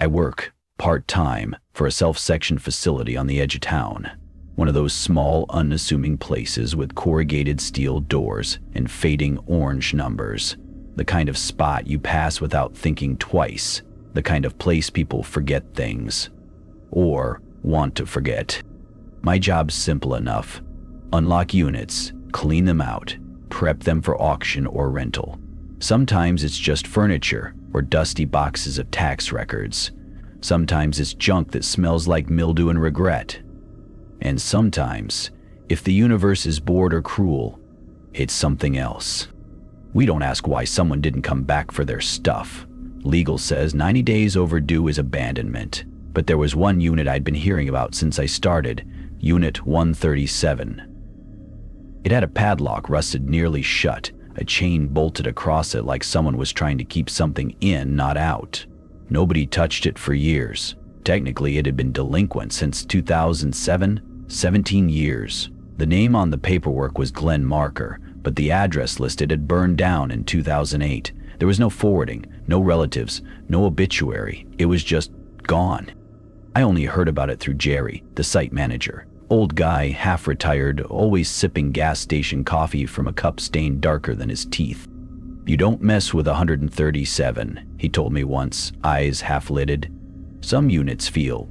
I work part-time for a self-section facility on the edge of town. One of those small, unassuming places with corrugated steel doors and fading orange numbers. The kind of spot you pass without thinking twice. The kind of place people forget things. Or want to forget. My job's simple enough. Unlock units, clean them out, prep them for auction or rental. Sometimes it's just furniture or dusty boxes of tax records. Sometimes it's junk that smells like mildew and regret. And sometimes, if the universe is bored or cruel, it's something else. We don't ask why someone didn't come back for their stuff. Legal says 90 days overdue is abandonment. But there was one unit I'd been hearing about since I started, Unit 137. It had a padlock rusted nearly shut, a chain bolted across it like someone was trying to keep something in, not out. Nobody touched it for years. Technically, it had been delinquent since 2007, 17 years. The name on the paperwork was Glenn Marker, but the address listed had burned down in 2008. There was no forwarding, no relatives, no obituary. It was just gone. I only heard about it through Jerry, the site manager. Old guy, half-retired, always sipping gas station coffee from a cup stained darker than his teeth. "You don't mess with 137, he told me once, eyes half-lidded. "Some units feel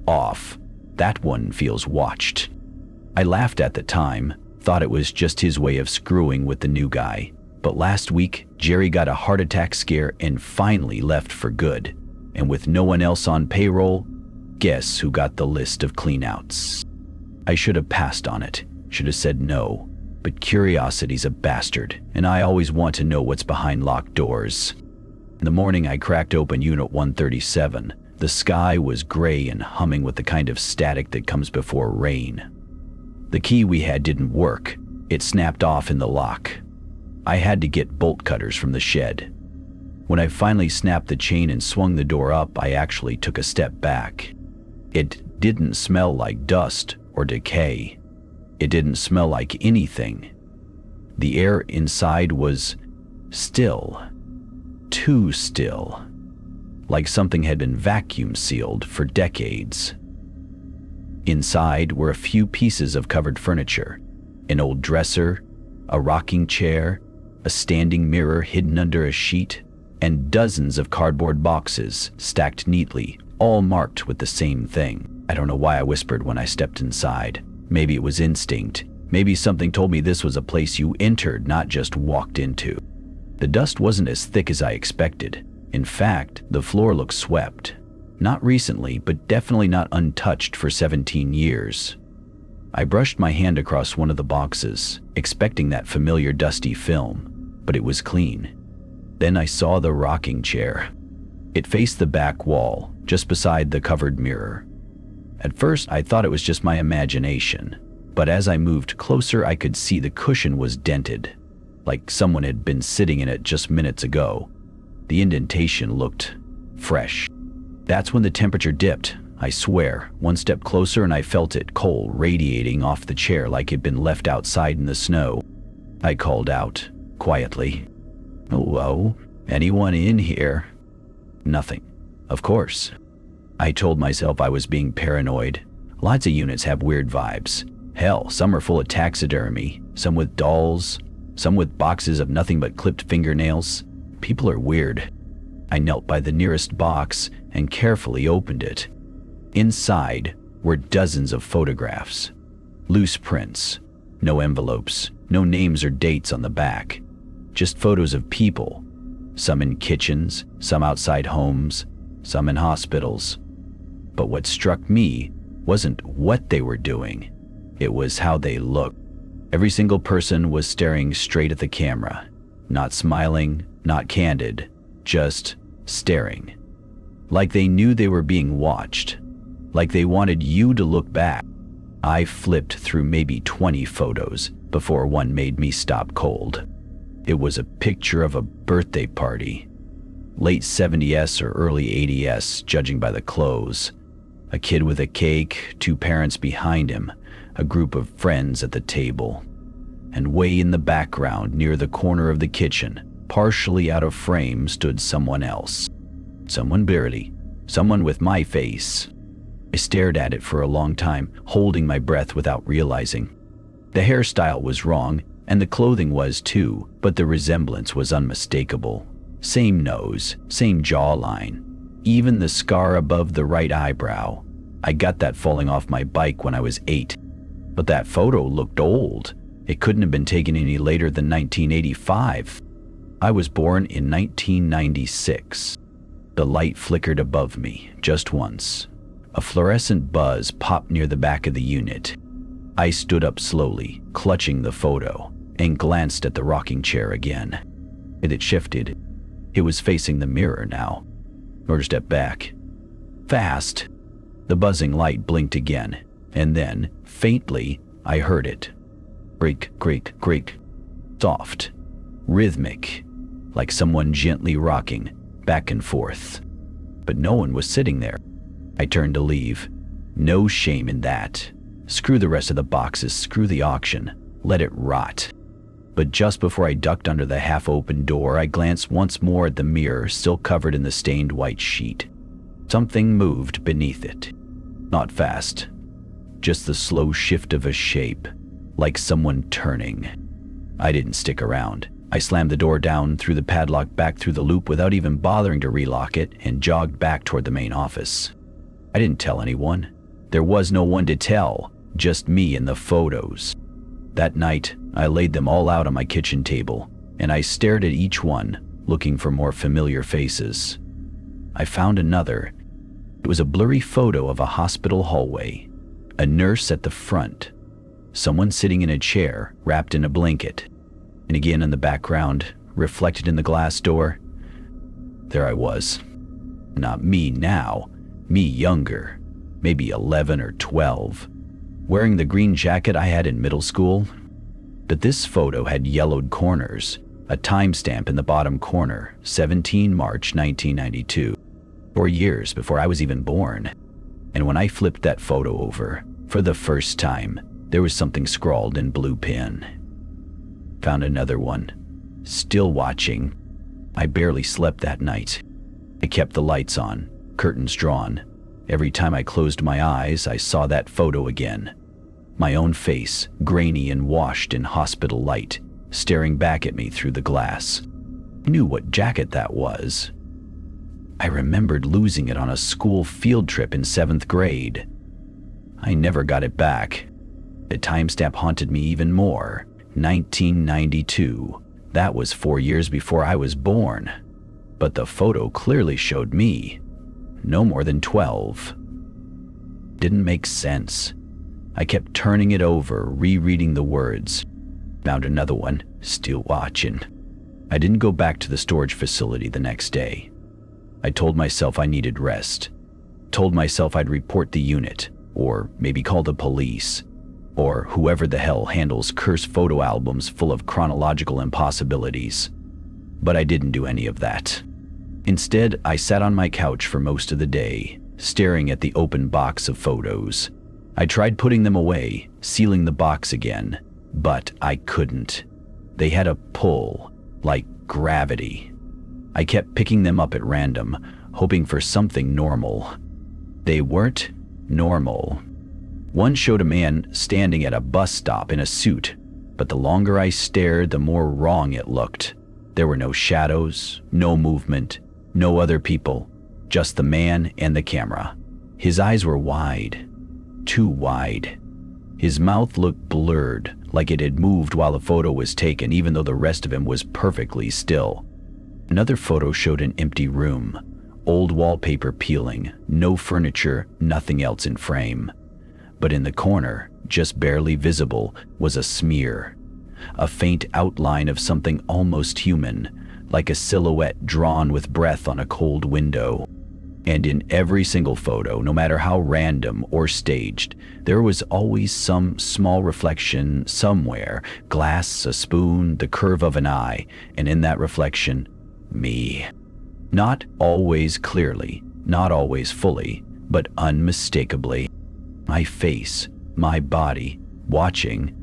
off. That one feels watched." I laughed at the time, thought it was just his way of screwing with the new guy. But last week, Jerry got a heart attack scare and finally left for good. And with no one else on payroll, guess who got the list of cleanouts? I should have passed on it, should have said no. But curiosity's a bastard, and I always want to know what's behind locked doors. In the morning, I cracked open Unit 137. The sky was gray and humming with the kind of static that comes before rain. The key we had didn't work. It snapped off in the lock. I had to get bolt cutters from the shed. When I finally snapped the chain and swung the door up, I actually took a step back. It didn't smell like dust or decay. It didn't smell like anything. The air inside was still, too still, like something had been vacuum sealed for decades. Inside were a few pieces of covered furniture, an old dresser, a rocking chair, a standing mirror hidden under a sheet, and dozens of cardboard boxes stacked neatly, all marked with the same thing. I don't know why I whispered when I stepped inside. Maybe it was instinct. Maybe something told me this was a place you entered, not just walked into. The dust wasn't as thick as I expected. In fact, the floor looked swept. Not recently, but definitely not untouched for 17 years. I brushed my hand across one of the boxes, expecting that familiar dusty film, but it was clean. Then I saw the rocking chair. It faced the back wall, just beside the covered mirror. At first, I thought it was just my imagination, but as I moved closer, I could see the cushion was dented, like someone had been sitting in it just minutes ago. The indentation looked fresh. That's when the temperature dipped, I swear. One step closer and I felt it cold radiating off the chair like it'd been left outside in the snow. I called out, quietly, "Hello? Anyone in here?" Nothing. Of course. I told myself I was being paranoid. Lots of units have weird vibes. Hell, some are full of taxidermy, some with dolls, some with boxes of nothing but clipped fingernails. People are weird. I knelt by the nearest box and carefully opened it. Inside were dozens of photographs. Loose prints. No envelopes, no names or dates on the back. Just photos of people. Some in kitchens, some outside homes, some in hospitals. But what struck me wasn't what they were doing. It was how they looked. Every single person was staring straight at the camera. Not smiling, not candid, just staring. Like they knew they were being watched. Like they wanted you to look back. I flipped through maybe 20 photos before one made me stop cold. It was a picture of a birthday party. Late 70s or early 80s, judging by the clothes. A kid with a cake, two parents behind him, a group of friends at the table. And way in the background, near the corner of the kitchen, partially out of frame, stood someone else. Someone Someone with my face. I stared at it for a long time, holding my breath without realizing. The hairstyle was wrong, and the clothing was too, but the resemblance was unmistakable. Same nose, same jawline, even the scar above the right eyebrow. I got that falling off my bike when I was 8. But that photo looked old. It couldn't have been taken any later than 1985. I was born in 1996. The light flickered above me, just once. A fluorescent buzz popped near the back of the unit. I stood up slowly, clutching the photo, and glanced at the rocking chair again. It shifted. It was facing the mirror now. Or stepped back. Fast. The buzzing light blinked again, and then, faintly, I heard it. Creak, creak, creak. Soft. Rhythmic. Like someone gently rocking, back and forth. But no one was sitting there. I turned to leave. No shame in that. Screw the rest of the boxes, screw the auction. Let it rot. But just before I ducked under the half-open door, I glanced once more at the mirror, still covered in the stained white sheet. Something moved beneath it. Not fast. Just the slow shift of a shape, like someone turning. I didn't stick around. I slammed the door down, threw the padlock back through the loop without even bothering to relock it, and jogged back toward the main office. I didn't tell anyone. There was no one to tell, just me and the photos. That night, I laid them all out on my kitchen table, and I stared at each one, looking for more familiar faces. I found another. It was a blurry photo of a hospital hallway. A nurse at the front. Someone sitting in a chair, wrapped in a blanket. And again in the background, reflected in the glass door, there I was. Not me now, me younger, maybe 11 or 12, wearing the green jacket I had in middle school. But this photo had yellowed corners, a timestamp in the bottom corner, 17 March 1992, 4 years before I was even born. And when I flipped that photo over, for the first time, there was something scrawled in blue pen. Found another one. Still watching. I barely slept that night. I kept the lights on, curtains drawn. Every time I closed my eyes, I saw that photo again. My own face, grainy and washed in hospital light, staring back at me through the glass. I knew what jacket that was. I remembered losing it on a school field trip in 7th grade. I never got it back. The timestamp haunted me even more. 1992. That was 4 years before I was born. But the photo clearly showed me. No more than 12. Didn't make sense. I kept turning it over, rereading the words. Found another one, still watching. I didn't go back to the storage facility the next day. I told myself I needed rest. Told myself I'd report the unit, or maybe call the police, or whoever the hell handles cursed photo albums full of chronological impossibilities. But I didn't do any of that. Instead, I sat on my couch for most of the day, staring at the open box of photos. I tried putting them away, sealing the box again, but I couldn't. They had a pull, like gravity. I kept picking them up at random, hoping for something normal. They weren't normal. One showed a man standing at a bus stop in a suit, but the longer I stared, the more wrong it looked. There were no shadows, no movement, no other people, just the man and the camera. His eyes were wide, too wide. His mouth looked blurred, like it had moved while the photo was taken, even though the rest of him was perfectly still. Another photo showed an empty room, old wallpaper peeling, no furniture, nothing else in frame. But in the corner, just barely visible, was a smear, a faint outline of something almost human, like a silhouette drawn with breath on a cold window. And in every single photo, no matter how random or staged, there was always some small reflection somewhere, glass, a spoon, the curve of an eye, and in that reflection, me. Not always clearly, not always fully, but unmistakably. My face, my body, watching.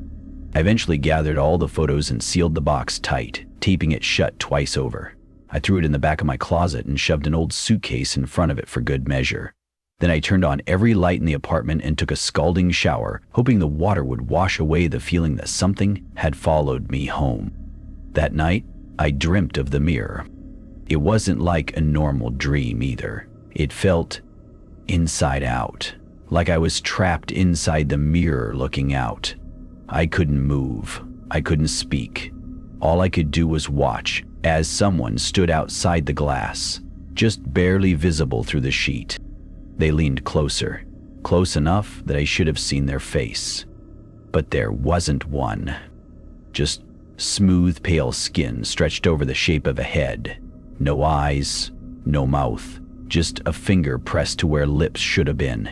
I eventually gathered all the photos and sealed the box tight, taping it shut twice over. I threw it in the back of my closet and shoved an old suitcase in front of it for good measure. Then I turned on every light in the apartment and took a scalding shower, hoping the water would wash away the feeling that something had followed me home. That night, I dreamt of the mirror. It wasn't like a normal dream either. It felt inside out, like I was trapped inside the mirror looking out. I couldn't move. I couldn't speak. All I could do was watch as someone stood outside the glass, just barely visible through the sheet. They leaned closer, close enough that I should have seen their face. But there wasn't one. Just smooth, pale skin stretched over the shape of a head. No eyes, no mouth, just a finger pressed to where lips should have been.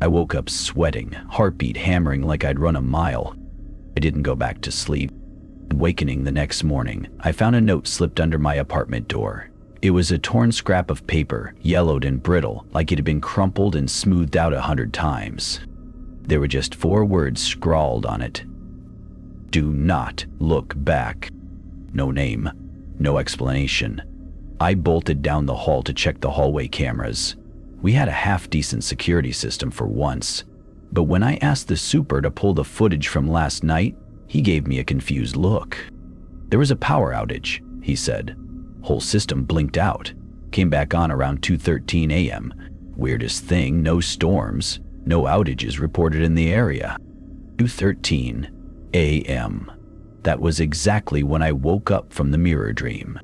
I woke up sweating, heartbeat hammering like I'd run a mile. I didn't go back to sleep. Awakening the next morning, I found a note slipped under my apartment door. It was a torn scrap of paper, yellowed and brittle, like it had been crumpled and smoothed out 100 times. There were just 4 words scrawled on it. Do not look back. No name, no explanation. I bolted down the hall to check the hallway cameras. We had a half-decent security system for once, but when I asked the super to pull the footage from last night, he gave me a confused look. There was a power outage, he said. Whole system blinked out, came back on around 2:13 a.m. Weirdest thing, no storms, no outages reported in the area. 2:13 a.m. That was exactly when I woke up from the mirror dream.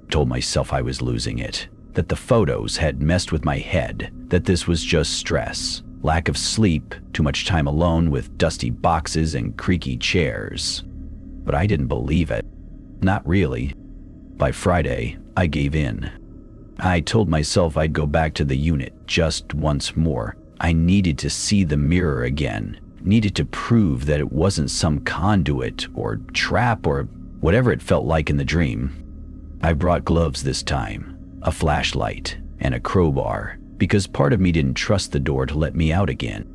Told myself I was losing it, that the photos had messed with my head, that this was just stress, lack of sleep, too much time alone with dusty boxes and creaky chairs. But I didn't believe it. Not really. By Friday, I gave in. I told myself I'd go back to the unit just once more. I needed to see the mirror again, needed to prove that it wasn't some conduit or trap or whatever it felt like in the dream. I brought gloves this time, a flashlight, and a crowbar, because part of me didn't trust the door to let me out again.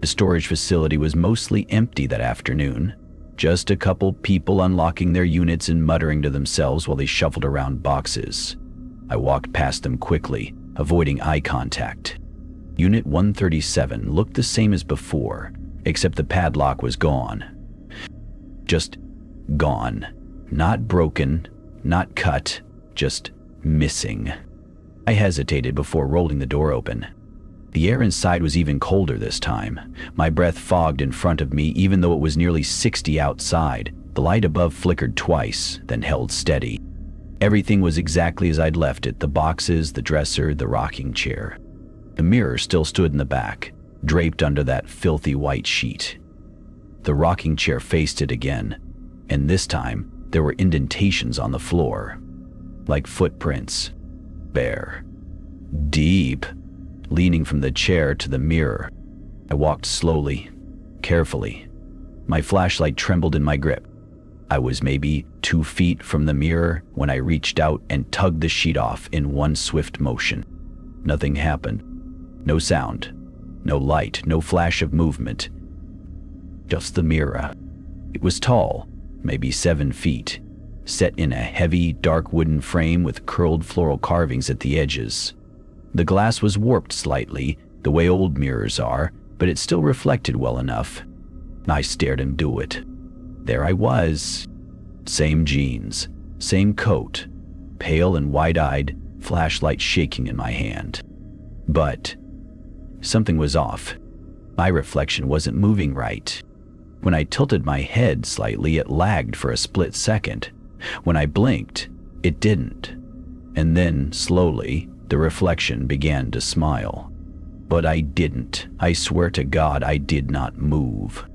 The storage facility was mostly empty that afternoon. Just a couple people unlocking their units and muttering to themselves while they shuffled around boxes. I walked past them quickly, avoiding eye contact. Unit 137 looked the same as before, except the padlock was gone. Just gone. Not broken, not cut, just missing. I hesitated before rolling the door open. The air inside was even colder this time. My breath fogged in front of me even though it was nearly 60 outside. The light above flickered twice, then held steady. Everything was exactly as I'd left it, the boxes, the dresser, the rocking chair. The mirror still stood in the back, draped under that filthy white sheet. The rocking chair faced it again, and this time there were indentations on the floor, like footprints. Bare. Deep. Leaning from the chair to the mirror, I walked slowly, carefully. My flashlight trembled in my grip. I was maybe 2 feet from the mirror when I reached out and tugged the sheet off in one swift motion. Nothing happened. No sound, no light, no flash of movement. Just the mirror. It was tall, maybe 7 feet, set in a heavy, dark wooden frame with curled floral carvings at the edges. The glass was warped slightly, the way old mirrors are, but it still reflected well enough. I stared into it. There I was. Same jeans, same coat, pale and wide-eyed, flashlight shaking in my hand. But something was off. My reflection wasn't moving right. When I tilted my head slightly, it lagged for a split second. When I blinked, it didn't. And then, slowly, the reflection began to smile. But I didn't. I swear to God, I did not move.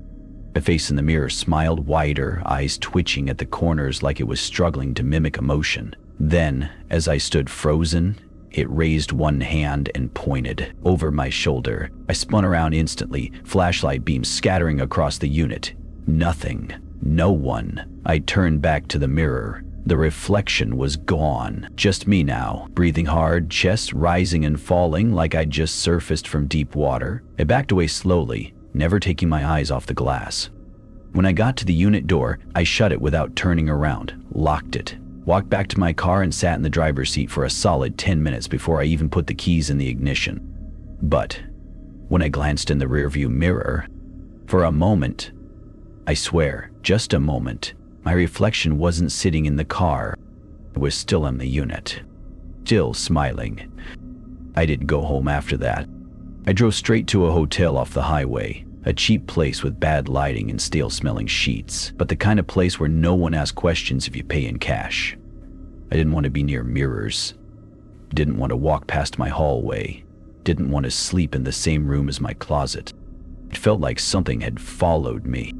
The face in the mirror smiled wider, eyes twitching at the corners like it was struggling to mimic emotion. Then, as I stood frozen, it raised one hand and pointed over my shoulder. I spun around instantly, flashlight beams scattering across the unit. Nothing. No one. I turned back to the mirror. The reflection was gone. Just me now, breathing hard, chest rising and falling like I'd just surfaced from deep water. I backed away slowly, never taking my eyes off the glass. When I got to the unit door, I shut it without turning around, locked it. Walked back to my car and sat in the driver's seat for a solid 10 minutes before I even put the keys in the ignition. But when I glanced in the rearview mirror, for a moment, I swear, just a moment, my reflection wasn't sitting in the car. It was still in the unit, still smiling. I didn't go home after that. I drove straight to a hotel off the highway, a cheap place with bad lighting and stale-smelling sheets, but the kind of place where no one asks questions if you pay in cash. I didn't want to be near mirrors. Didn't want to walk past my hallway. Didn't want to sleep in the same room as my closet. It felt like something had followed me,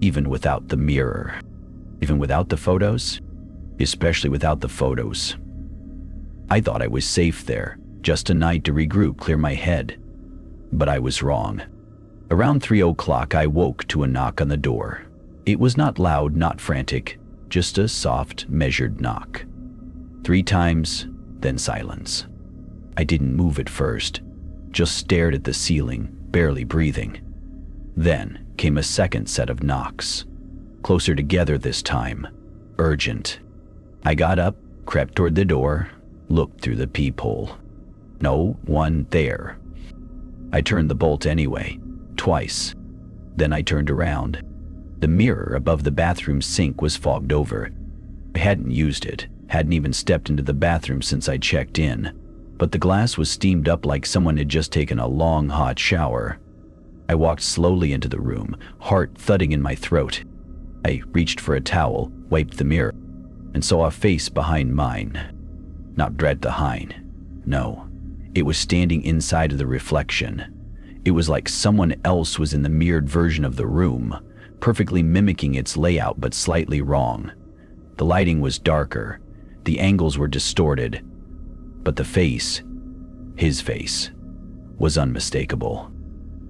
even without the mirror. Even without the photos? Especially without the photos. I thought I was safe there, just a night to regroup, clear my head. But I was wrong. Around 3 o'clock, I woke to a knock on the door. It was not loud, not frantic, just a soft, measured knock. 3 times, then silence. I didn't move at first, just stared at the ceiling, barely breathing. Then came a second set of knocks, closer together this time, urgent. I got up, crept toward the door, looked through the peephole. No one there. I turned the bolt anyway, twice. Then I turned around. The mirror above the bathroom sink was fogged over. I hadn't used it, hadn't even stepped into the bathroom since I checked in, but the glass was steamed up like someone had just taken a long, hot shower. I walked slowly into the room, heart thudding in my throat. I reached for a towel, wiped the mirror, and saw a face behind mine. Not dread behind. No, it was standing inside of the reflection. It was like someone else was in the mirrored version of the room, perfectly mimicking its layout but slightly wrong. The lighting was darker, the angles were distorted, but the face, his face, was unmistakable.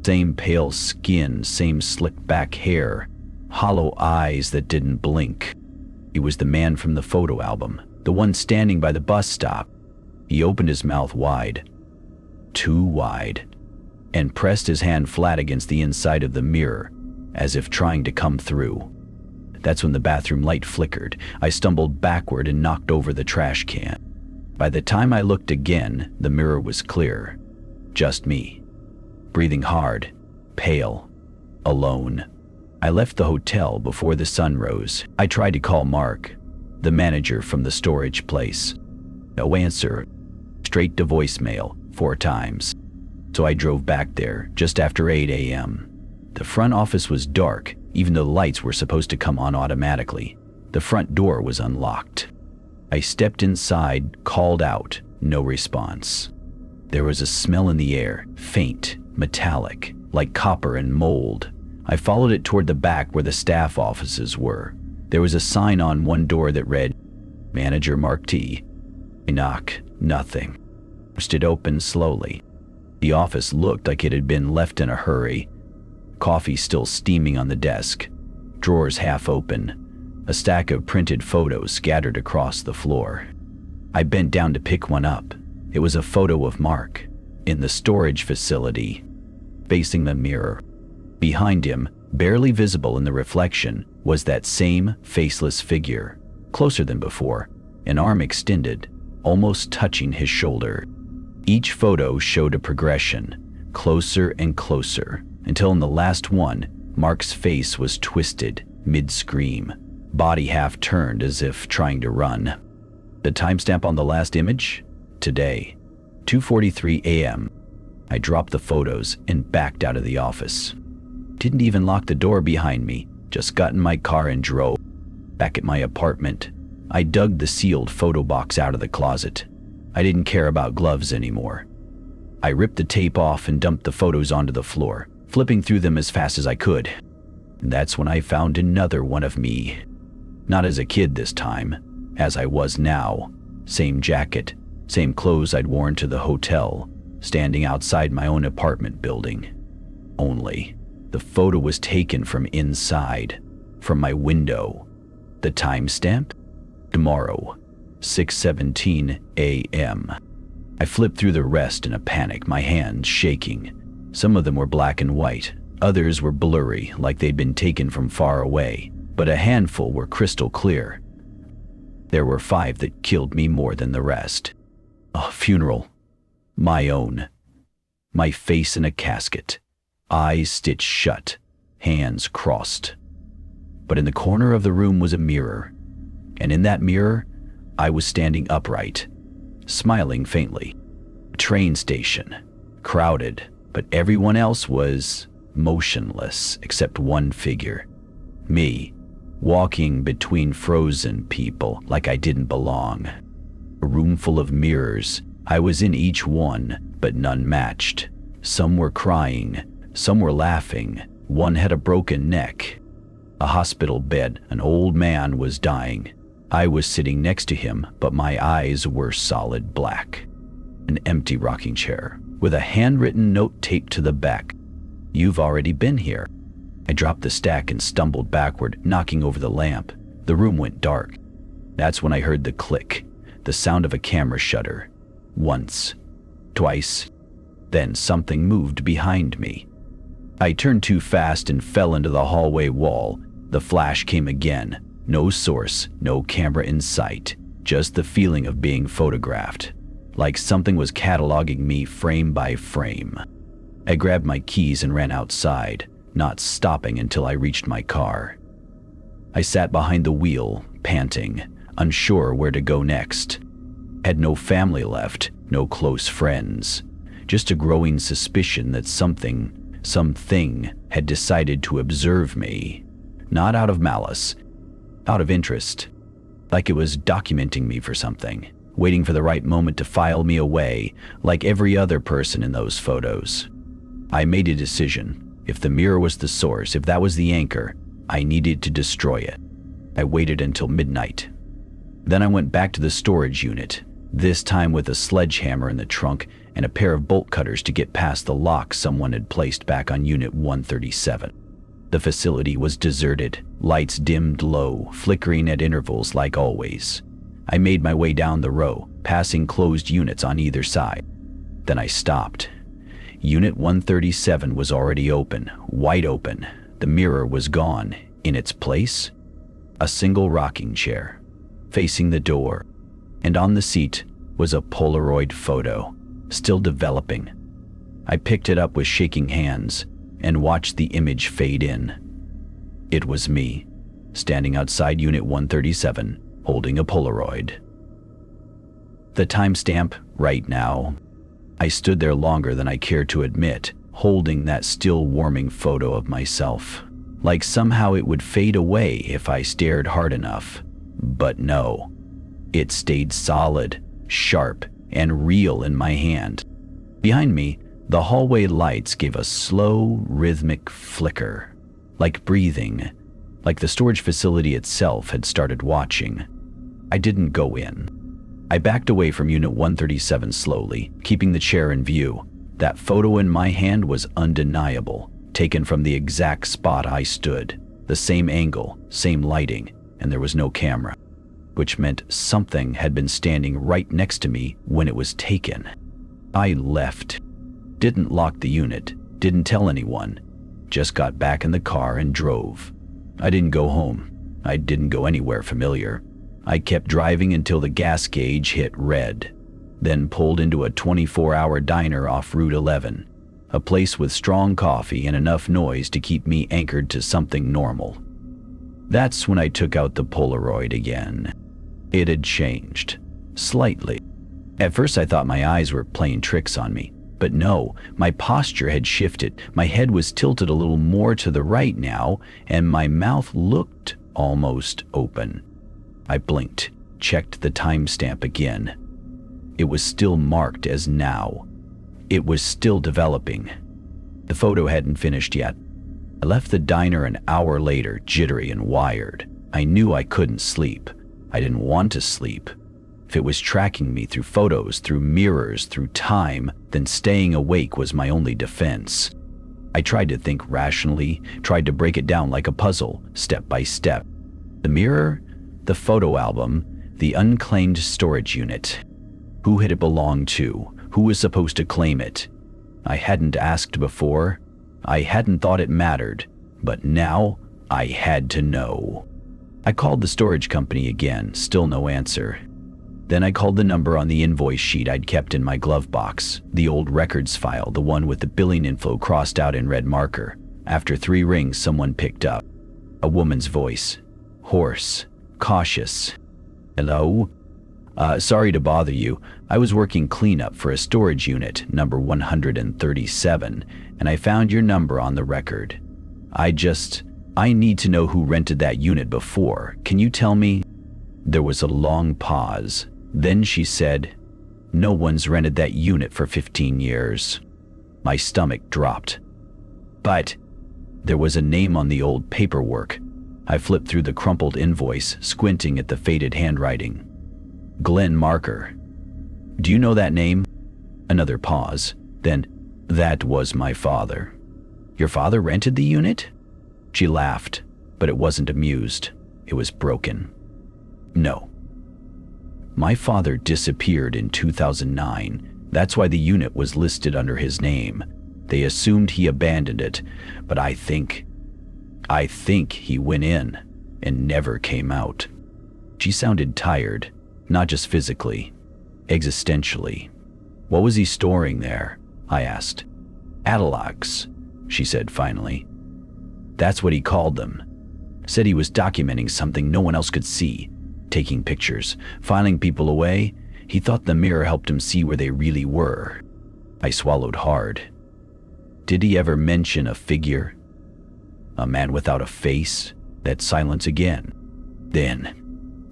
Same pale skin, same slicked back hair, hollow eyes that didn't blink. He was the man from the photo album, the one standing by the bus stop. He opened his mouth wide, too wide, and pressed his hand flat against the inside of the mirror, as if trying to come through. That's when the bathroom light flickered. I stumbled backward and knocked over the trash can. By the time I looked again, the mirror was clear. Just me, breathing hard, pale, alone. I left the hotel before the sun rose. I tried to call Mark, the manager from the storage place. No answer. Straight to voicemail 4 times. So I drove back there just after 8 a.m. The front office was dark, even though the lights were supposed to come on automatically. The front door was unlocked. I stepped inside, called out, no response. There was a smell in the air, faint, metallic, like copper and mold. I followed it toward the back where the staff offices were. There was a sign on one door that read, Manager Mark T. I knocked, nothing. Pushed it open slowly. The office looked like it had been left in a hurry. Coffee still steaming on the desk, drawers half open, a stack of printed photos scattered across the floor. I bent down to pick one up. It was a photo of Mark, in the storage facility, facing the mirror. Behind him, barely visible in the reflection, was that same faceless figure, closer than before, an arm extended, almost touching his shoulder. Each photo showed a progression, closer and closer, until in the last one, Mark's face was twisted, mid-scream, body half turned as if trying to run. The timestamp on the last image? Today, 2:43 a.m. I dropped the photos and backed out of the office. Didn't even lock the door behind me, just got in my car and drove. Back at my apartment, I dug the sealed photo box out of the closet. I didn't care about gloves anymore. I ripped the tape off and dumped the photos onto the floor, flipping through them as fast as I could. And that's when I found another one of me. Not as a kid this time, as I was now. Same jacket, same clothes I'd worn to the hotel, standing outside my own apartment building. Only, the photo was taken from inside, from my window. The timestamp? Tomorrow, 6:17 a.m. I flipped through the rest in a panic, my hands shaking. Some of them were black and white, others were blurry, like they'd been taken from far away, but a handful were crystal clear. There were 5 that killed me more than the rest. A funeral. My own. My face in a casket. Eyes stitched shut. Hands crossed. But in the corner of the room was a mirror. And in that mirror, I was standing upright, smiling faintly. A train station. Crowded. But everyone else was motionless except one figure. Me. Walking between frozen people like I didn't belong. A room full of mirrors. I was in each one, but none matched. Some were crying, some were laughing. One had a broken neck. A hospital bed, an old man was dying. I was sitting next to him, but my eyes were solid black. An empty rocking chair, with a handwritten note taped to the back. "You've already been here." I dropped the stack and stumbled backward, knocking over the lamp. The room went dark. That's when I heard the click, the sound of a camera shutter. Once, twice, then something moved behind me. I turned too fast and fell into the hallway wall. The flash came again. No source, no camera in sight, just the feeling of being photographed, like something was cataloging me frame by frame. I grabbed my keys and ran outside, not stopping until I reached my car. I sat behind the wheel, panting, unsure where to go next. Had no family left, no close friends, just a growing suspicion that something had decided to observe me, not out of malice, out of interest, like it was documenting me for something, waiting for the right moment to file me away, like every other person in those photos. I made a decision. If the mirror was the source, if that was the anchor, I needed to destroy it. I waited until midnight. Then I went back to the storage unit, this time with a sledgehammer in the trunk and a pair of bolt cutters to get past the lock someone had placed back on Unit 137. The facility was deserted, lights dimmed low, flickering at intervals like always. I made my way down the row, passing closed units on either side. Then I stopped. Unit 137 was already open, wide open. The mirror was gone. In its place, a single rocking chair, facing the door, and on the seat was a Polaroid photo, still developing. I picked it up with shaking hands and watched the image fade in. It was me, standing outside Unit 137, holding a Polaroid. The timestamp, right now. I stood there longer than I cared to admit, holding that still warming photo of myself, like somehow it would fade away if I stared hard enough. But no, it stayed solid, sharp, and real in my hand. Behind me, the hallway lights gave a slow, rhythmic flicker, like breathing, like the storage facility itself had started watching. I didn't go in. I backed away from Unit 137 slowly, keeping the chair in view. That photo in my hand was undeniable, taken from the exact spot I stood, the same angle, same lighting, and there was no camera, which meant something had been standing right next to me when it was taken. I left. Didn't lock the unit, didn't tell anyone, just got back in the car and drove. I didn't go home. I didn't go anywhere familiar. I kept driving until the gas gauge hit red, then pulled into a 24-hour diner off Route 11, a place with strong coffee and enough noise to keep me anchored to something normal. That's when I took out the Polaroid again. It had changed, slightly. At first I thought my eyes were playing tricks on me, but no, my posture had shifted. My head was tilted a little more to the right now, and my mouth looked almost open. I blinked, checked the timestamp again. It was still marked as now. It was still developing. The photo hadn't finished yet. I left the diner an hour later, jittery and wired. I knew I couldn't sleep. I didn't want to sleep. If it was tracking me through photos, through mirrors, through time, then staying awake was my only defense. I tried to think rationally, tried to break it down like a puzzle, step by step. The mirror, the photo album, the unclaimed storage unit. Who had it belonged to? Who was supposed to claim it? I hadn't asked before. I hadn't thought it mattered, but now I had to know. I called the storage company again, still no answer. Then I called the number on the invoice sheet I'd kept in my glove box, the old records file, the one with the billing info crossed out in red marker. After 3 rings, someone picked up. A woman's voice. Hoarse. Cautious. "Hello? Sorry to bother you. I was working cleanup for a storage unit, number 137, and I found your number on the record. I need to know who rented that unit before. Can you tell me?" There was a long pause. Then she said, "No one's rented that unit for 15 years. My stomach dropped. "But there was a name on the old paperwork." I flipped through the crumpled invoice, squinting at the faded handwriting. "Glenn Marker. Do you know that name?" Another pause. Then, "That was my father." "Your father rented the unit?" She laughed, but it wasn't amused. It was broken. "No. My father disappeared in 2009. That's why the unit was listed under his name. They assumed he abandoned it, but I think he went in and never came out." She sounded tired, not just physically, existentially. "What was he storing there?" I asked. "Catalogs," she said finally. "That's what he called them. Said he was documenting something no one else could see, taking pictures, filing people away. He thought the mirror helped him see where they really were." I swallowed hard. "Did he ever mention a figure? A man without a face?" That silence again. "Then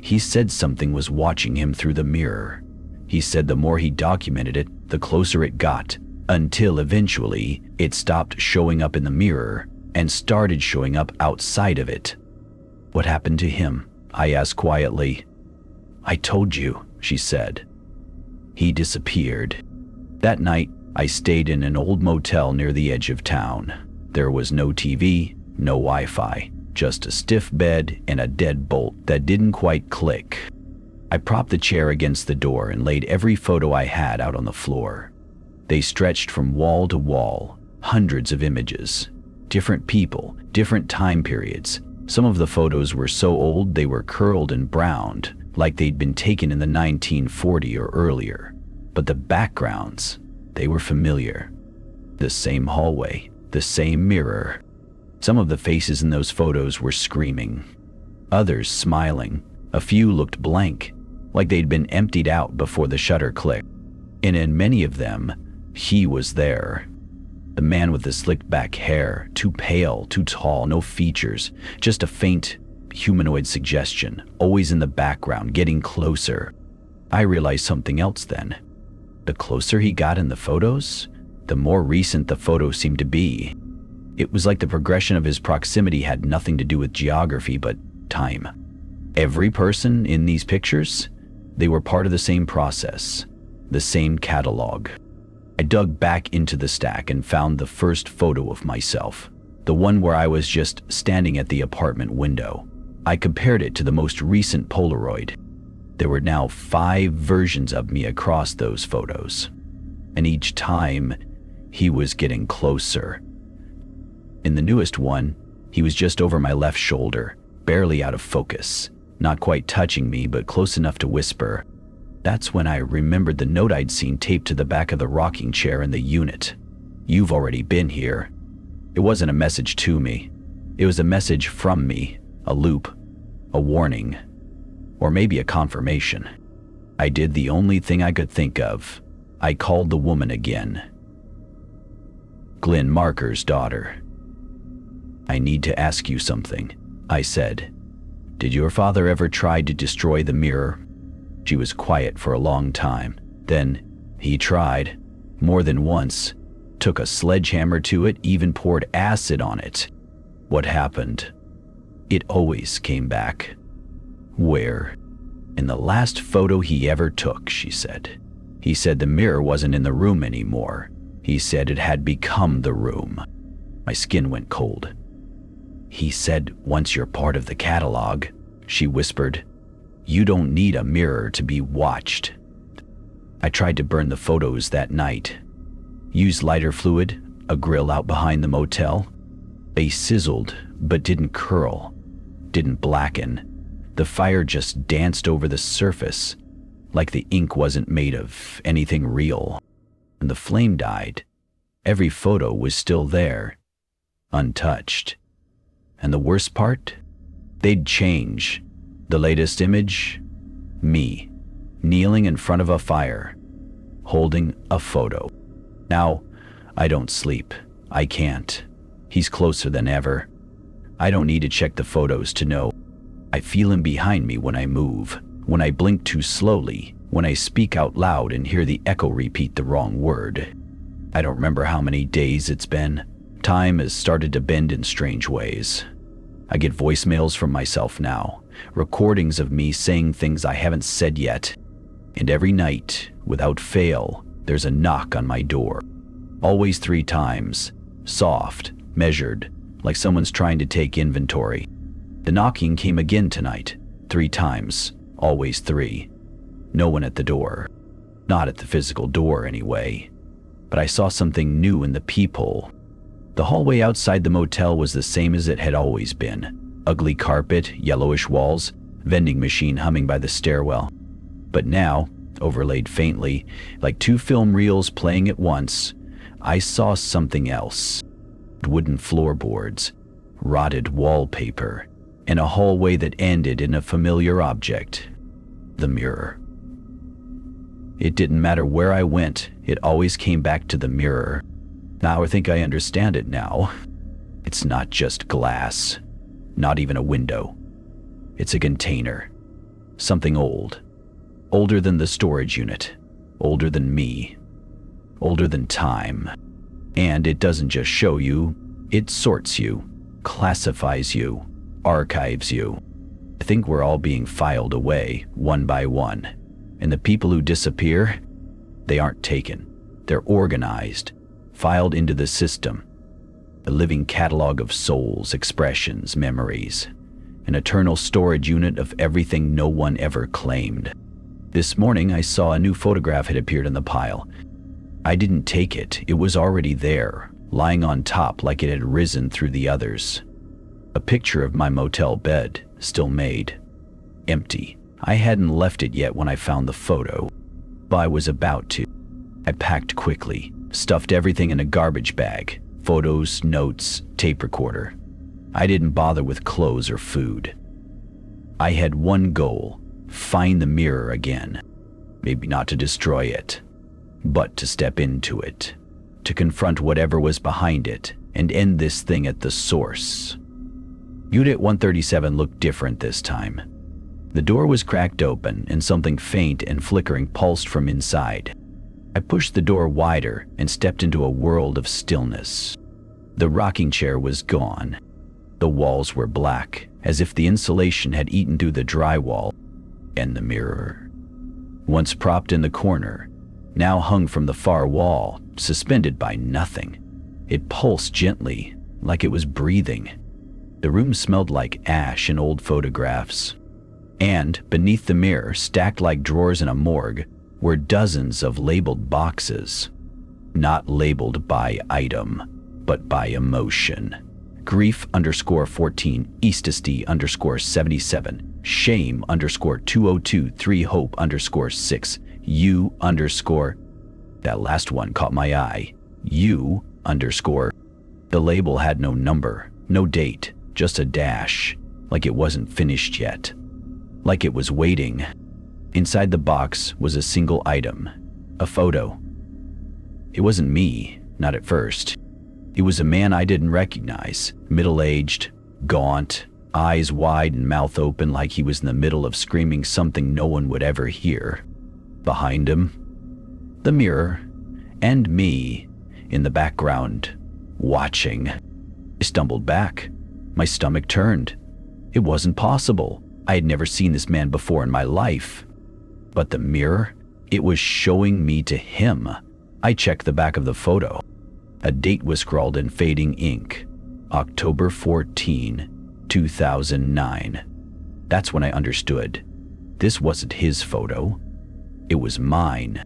he said something was watching him through the mirror. He said the more he documented it, the closer it got, until eventually it stopped showing up in the mirror and started showing up outside of it." "What happened to him?" I asked quietly. "I told you," she said. "He disappeared." That night, I stayed in an old motel near the edge of town. There was no TV, no Wi-Fi, just a stiff bed and a deadbolt that didn't quite click. I propped the chair against the door and laid every photo I had out on the floor. They stretched from wall to wall, hundreds of images. Different people, different time periods. Some of the photos were so old they were curled and browned, like they'd been taken in the 1940s or earlier. But the backgrounds, they were familiar. The same hallway, the same mirror. Some of the faces in those photos were screaming. Others smiling. A few looked blank, like they'd been emptied out before the shutter clicked. And in many of them, he was there. The man with the slicked back hair, too pale, too tall, no features, just a faint humanoid suggestion, always in the background, getting closer. I realized something else then. The closer he got in the photos, the more recent the photos seemed to be. It was like the progression of his proximity had nothing to do with geography but time. Every person in these pictures, they were part of the same process, the same catalog. I dug back into the stack and found the first photo of myself, the one where I was just standing at the apartment window. I compared it to the most recent Polaroid. There were now 5 versions of me across those photos, and each time, he was getting closer. In the newest one, he was just over my left shoulder, barely out of focus, not quite touching me but close enough to whisper. That's when I remembered the note I'd seen taped to the back of the rocking chair in the unit. "You've already been here." It wasn't a message to me. It was a message from me, a loop, a warning, or maybe a confirmation. I did the only thing I could think of. I called the woman again. Glenn Marker's daughter. "I need to ask you something," I said. "Did your father ever try to destroy the mirror?" She was quiet for a long time. Then, "He tried, more than once. Took a sledgehammer to it, even poured acid on it." "What happened?" "It always came back." "Where?" "In the last photo he ever took," she said. "He said the mirror wasn't in the room anymore. He said it had become the room." My skin went cold. "He said once you're part of the catalog," she whispered, "you don't need a mirror to be watched." I tried to burn the photos that night. Used lighter fluid, a grill out behind the motel. They sizzled, but didn't curl, didn't blacken. The fire just danced over the surface, like the ink wasn't made of anything real. And the flame died. Every photo was still there, untouched. And the worst part? They'd change. The latest image? Me, kneeling in front of a fire, holding a photo. Now, I don't sleep. I can't. He's closer than ever. I don't need to check the photos to know. I feel him behind me when I move, when I blink too slowly, when I speak out loud and hear the echo repeat the wrong word. I don't remember how many days it's been. Time has started to bend in strange ways. I get voicemails from myself now, recordings of me saying things I haven't said yet. And every night, without fail, there's a knock on my door. Always 3 times, soft, measured, like someone's trying to take inventory. The knocking came again tonight, 3 times, always 3. No one at the door. Not at the physical door, anyway. But I saw something new in the peephole. The hallway outside the motel was the same as it had always been. Ugly carpet, yellowish walls, vending machine humming by the stairwell. But now, overlaid faintly, like 2 film reels playing at once, I saw something else. Wooden floorboards, rotted wallpaper, and a hallway that ended in a familiar object, the mirror. It didn't matter where I went, it always came back to the mirror. Now I think I understand it now. It's not just glass, not even a window. It's a container, something old, older than the storage unit, older than me, older than time. And it doesn't just show you, it sorts you, classifies you, archives you. I think we're all being filed away, one by one. And the people who disappear, they aren't taken. They're organized, filed into the system. A living catalog of souls, expressions, memories. An eternal storage unit of everything no one ever claimed. This morning I saw a new photograph had appeared in the pile. I didn't take it, it was already there, lying on top like it had risen through the others. A picture of my motel bed, still made. Empty. I hadn't left it yet when I found the photo. But I was about to. I packed quickly, stuffed everything in a garbage bag. Photos, notes, tape recorder. I didn't bother with clothes or food. I had one goal, find the mirror again. Maybe not to destroy it, but to step into it, to confront whatever was behind it and end this thing at the source. Unit 137 looked different this time. The door was cracked open and something faint and flickering pulsed from inside. I pushed the door wider and stepped into a world of stillness. The rocking chair was gone. The walls were black, as if the insulation had eaten through the drywall, and the mirror. Once propped in the corner, now hung from the far wall, suspended by nothing. It pulsed gently, like it was breathing. The room smelled like ash and old photographs. And beneath the mirror, stacked like drawers in a morgue, were dozens of labeled boxes. Not labeled by item, but by emotion. Grief_14, ecstasy_77, shame_2023, hope_6, you_. That last one caught my eye. You_. The label had no number, no date, just a dash, like it wasn't finished yet. Like it was waiting. Inside the box was a single item, a photo. It wasn't me, not at first. It was a man I didn't recognize, middle-aged, gaunt, eyes wide and mouth open like he was in the middle of screaming something no one would ever hear. Behind him, the mirror, and me, in the background, watching. I stumbled back. My stomach turned. It wasn't possible. I had never seen this man before in my life. But the mirror, it was showing me to him. I checked the back of the photo. A date was scrawled in fading ink. October 14, 2009. That's when I understood. This wasn't his photo. It was mine.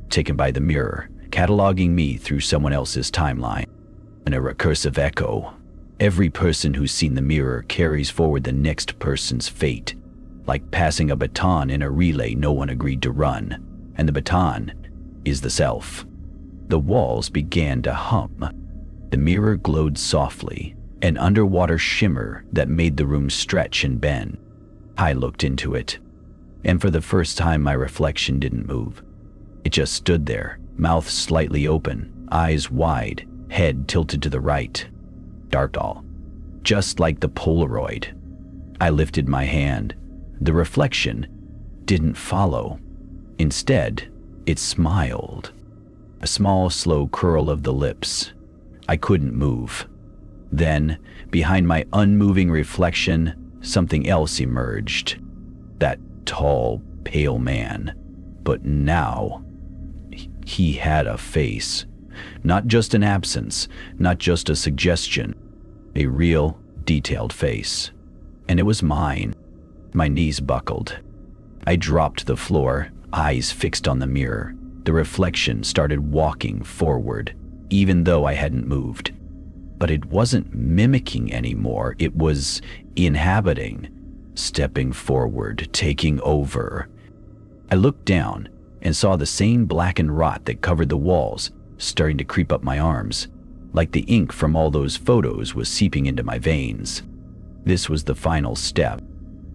Taken by the mirror, cataloging me through someone else's timeline. And a recursive echo. Every person who's seen the mirror carries forward the next person's fate. like passing a baton in a relay no one agreed to run, and the baton is the self. The walls began to hum. The mirror glowed softly, an underwater shimmer that made the room stretch and bend. I looked into it, and for the first time my reflection didn't move. It just stood there, mouth slightly open, eyes wide, head tilted to the right. Dark all, just like the Polaroid. I lifted my hand. The reflection didn't follow. Instead, it smiled. A small, slow curl of the lips. I couldn't move. Then, behind my unmoving reflection, something else emerged. That tall, pale man. But now, he had a face. Not just an absence, not just a suggestion. A real, detailed face. And it was mine. My knees buckled. I dropped to the floor, eyes fixed on the mirror. The reflection started walking forward, even though I hadn't moved. But it wasn't mimicking anymore. It was inhabiting, stepping forward, taking over. I looked down and saw the same blackened rot that covered the walls starting to creep up my arms, like the ink from all those photos was seeping into my veins. This was the final step.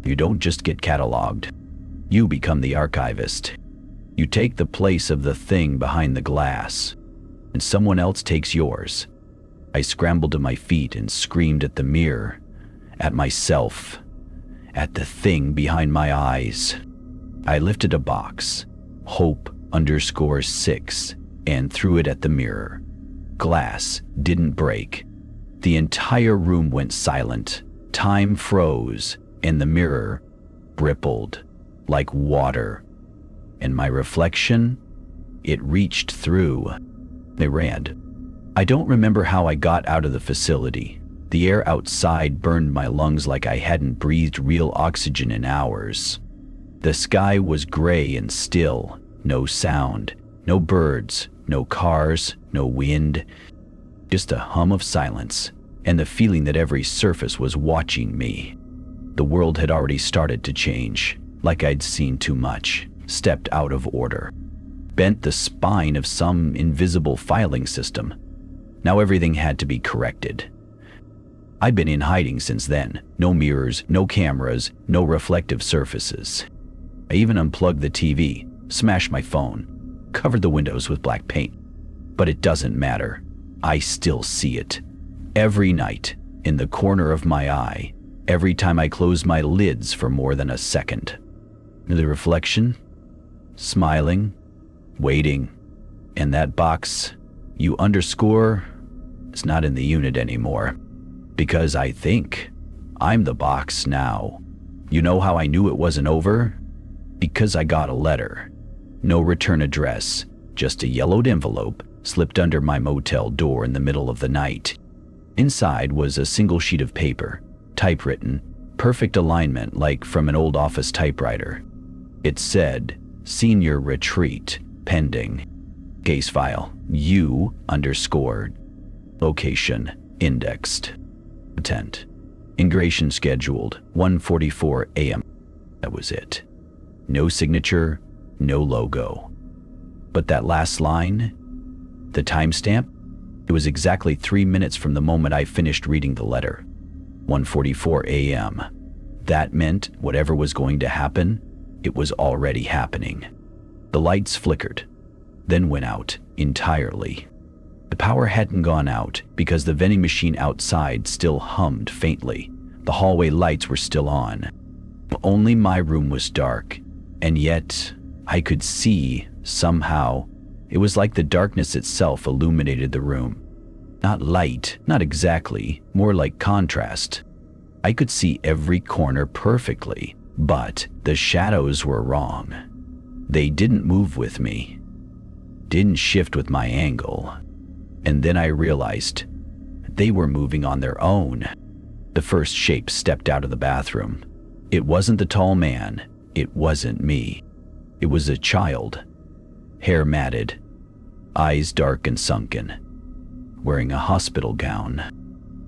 You don't just get cataloged. You become the archivist. You take the place of the thing behind the glass, and someone else takes yours. I scrambled to my feet and screamed at the mirror, at myself, at the thing behind my eyes. I lifted a box, Hope_6, and threw it at the mirror. Glass didn't break. The entire room went silent. Time froze, and the mirror rippled like water. And my reflection, it reached through. They read. I don't remember how I got out of the facility. The air outside burned my lungs like I hadn't breathed real oxygen in hours. The sky was gray and still, no sound, no birds, no cars, no wind, just a hum of silence and the feeling that every surface was watching me. The world had already started to change, like I'd seen too much, stepped out of order, bent the spine of some invisible filing system. Now everything had to be corrected. I'd been in hiding since then. No mirrors, no cameras, no reflective surfaces. I even unplugged the TV, smashed my phone, covered the windows with black paint. But it doesn't matter. I still see it. Every night, in the corner of my eye, every time I close my lids for more than a second. The reflection, smiling, waiting, and that box, you underscore, is not in the unit anymore. Because I think I'm the box now. You know how I knew it wasn't over? Because I got a letter. No return address, just a yellowed envelope slipped under my motel door in the middle of the night. Inside was a single sheet of paper, typewritten, perfect alignment like from an old office typewriter. It said, Senior Retreat, pending. Case file, U_, location, indexed. Intent, ingression scheduled, 1:44 a.m. That was it. No signature, no logo. But that last line, the timestamp, it was exactly 3 minutes from the moment I finished reading the letter. 1:44 a.m. That meant whatever was going to happen, it was already happening. The lights flickered, then went out entirely. The power hadn't gone out because the vending machine outside still hummed faintly. The hallway lights were still on. Only my room was dark, and yet I could see somehow. It was like the darkness itself illuminated the room. Not light, not exactly, more like contrast. I could see every corner perfectly, but the shadows were wrong. They didn't move with me, didn't shift with my angle. And then I realized they were moving on their own. The first shape stepped out of the bathroom. It wasn't the tall man, it wasn't me. It was a child, hair matted, eyes dark and sunken, wearing a hospital gown,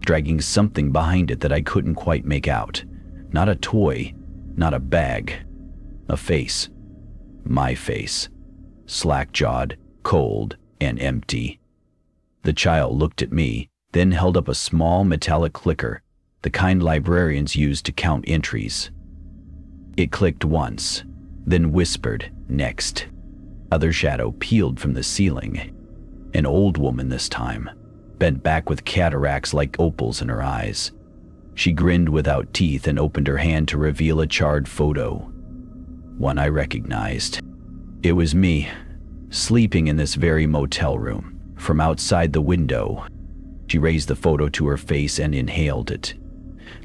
dragging something behind it that I couldn't quite make out. Not a toy, not a bag. A face. My face. Slack-jawed, cold, and empty. The child looked at me, then held up a small metallic clicker, the kind librarians use to count entries. It clicked once, then whispered, "Next." Other shadow peeled from the ceiling. An old woman this time, bent back with cataracts like opals in her eyes. She grinned without teeth and opened her hand to reveal a charred photo. One I recognized. It was me, sleeping in this very motel room, from outside the window. She raised the photo to her face and inhaled it.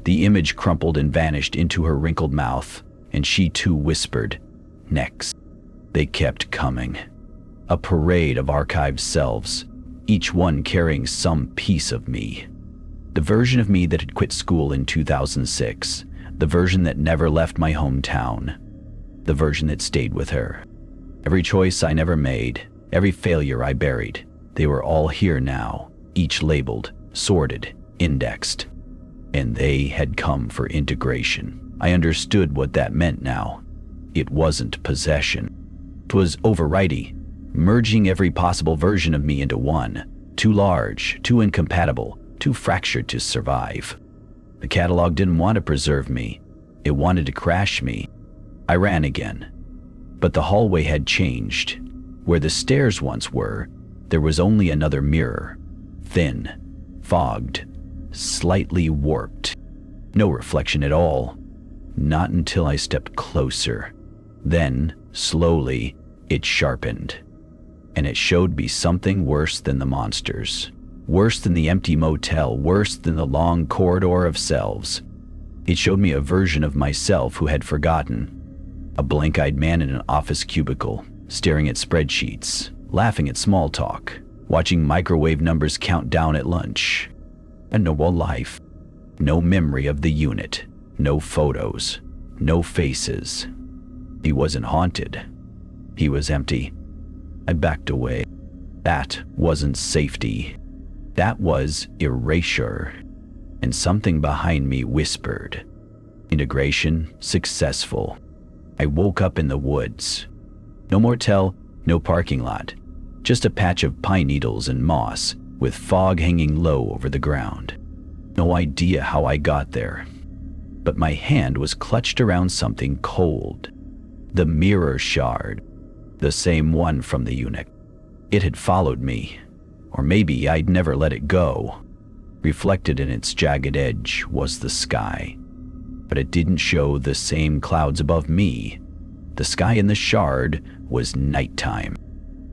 The image crumpled and vanished into her wrinkled mouth, and she too whispered, "Next." They kept coming. A parade of archived selves, each one carrying some piece of me. The version of me that had quit school in 2006, the version that never left my hometown, the version that stayed with her. Every choice I never made, every failure I buried, they were all here now, each labeled, sorted, indexed. And they had come for integration. I understood what that meant now. It wasn't possession. It was overriding, merging every possible version of me into one, too large, too incompatible, too fractured to survive. The catalog didn't want to preserve me. It wanted to crash me. I ran again. But the hallway had changed. Where the stairs once were, there was only another mirror. Thin, fogged, slightly warped. No reflection at all. Not until I stepped closer. Then, slowly, it sharpened. And it showed me something worse than the monsters. Worse than the empty motel, worse than the long corridor of selves. It showed me a version of myself who had forgotten. A blank-eyed man in an office cubicle, staring at spreadsheets, laughing at small talk, watching microwave numbers count down at lunch. A normal life. No memory of the unit. No photos. No faces. He wasn't haunted. He was empty. I backed away. That wasn't safety. That was erasure. And something behind me whispered, "Integration successful." I woke up in the woods. No motel, no parking lot. Just a patch of pine needles and moss, with fog hanging low over the ground. No idea how I got there. But my hand was clutched around something cold. The mirror shard. The same one from the eunuch. It had followed me. Or maybe I'd never let it go. Reflected in its jagged edge was the sky. But it didn't show the same clouds above me. The sky in the shard was nighttime,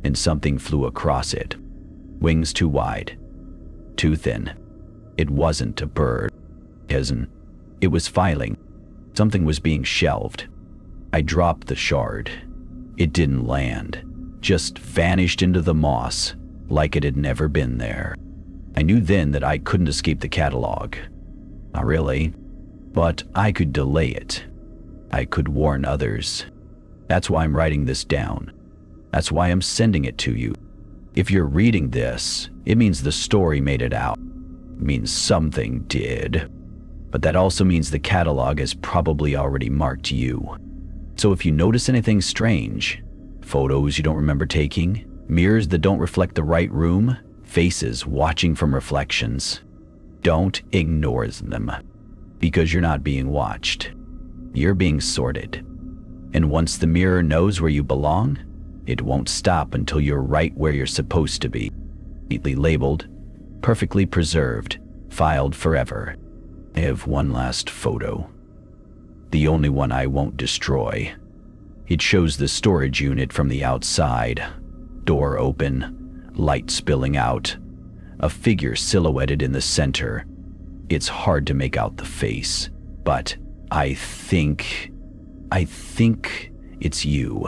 and something flew across it. Wings too wide, too thin. It wasn't a bird. It was filing. Something was being shelved. I dropped the shard. It didn't land, just vanished into the moss, like it had never been there. I knew then that I couldn't escape the catalog. Not really, but I could delay it. I could warn others. That's why I'm writing this down. That's why I'm sending it to you. If you're reading this, it means the story made it out. It means something did. But that also means the catalog has probably already marked you. So if you notice anything strange, photos you don't remember taking, mirrors that don't reflect the right room, faces watching from reflections, don't ignore them. Because you're not being watched. You're being sorted. And once the mirror knows where you belong, it won't stop until you're right where you're supposed to be. Neatly labeled, perfectly preserved, filed forever. I have one last photo. The only one I won't destroy. It shows the storage unit from the outside. Door open, light spilling out. A figure silhouetted in the center. It's hard to make out the face, but I think it's you.